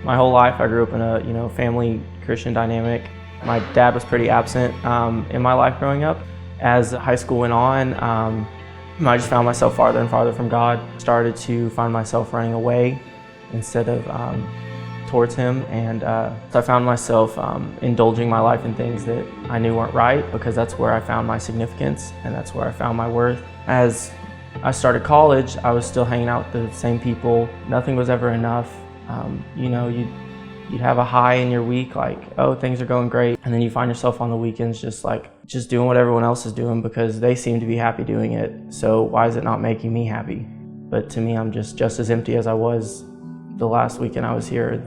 My whole life I grew up in a family Christian dynamic. My dad was pretty absent in my life growing up. As high school went on, I just found myself farther and farther from God. Started to find myself running away instead of towards Him, and so I found myself indulging my life in things that I knew weren't right, because that's where I found my significance and that's where I found my worth. As I started college, I was still hanging out with the same people. Nothing was ever enough. You'd have a high in your week, like, oh, things are going great, and then you find yourself on the weekends just doing what everyone else is doing because they seem to be happy doing it. So why is it not making me happy? But to me, I'm just as empty as I was the last weekend I was here.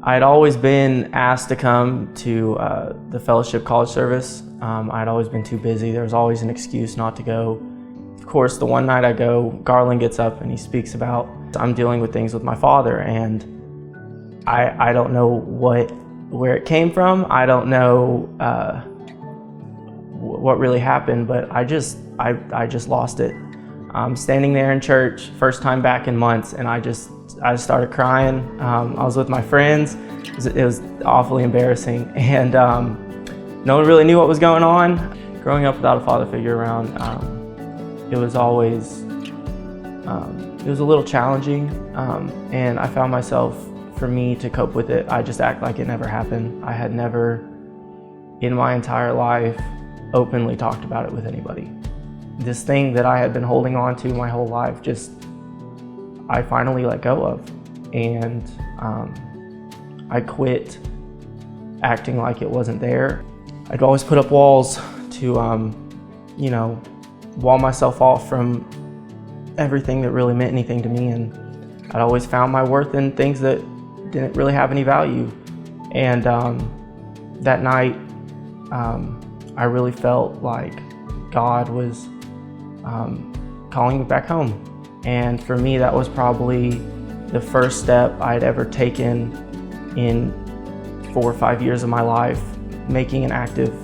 I had always been asked to come to the fellowship college service. I'd always been too busy. There was always an excuse not to go. Of course, the one night I go, Garland gets up and he speaks about, I'm dealing with things with my father, and I don't know where it came from. I don't know what really happened, but I just lost it. I'm standing there in church, first time back in months, and I started crying. I was with my friends. It was awfully embarrassing, and no one really knew what was going on. Growing up without a father figure around, it was always, it was a little challenging, and I found myself, for me to cope with it, I just act like it never happened. I had never, in my entire life, openly talked about it with anybody. This thing that I had been holding on to my whole life, I finally let go of. And I quit acting like it wasn't there. I'd always put up walls to, wall myself off from everything that really meant anything to me. And I'd always found my worth in things that didn't really have any value. And that night, I really felt like God was calling me back home. And for me, that was probably the first step I'd ever taken in 4 or 5 years of my life, making an active,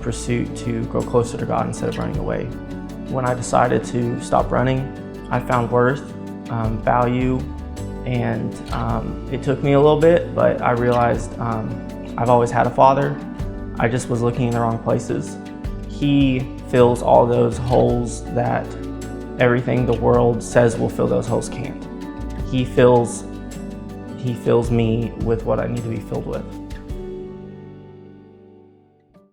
pursuit to grow closer to God instead of running away. When I decided to stop running, I found worth, value, and it took me a little bit, but I realized I've always had a father. I just was looking in the wrong places. He fills all those holes that everything the world says will fill those holes can't. He fills me with what I need to be filled with.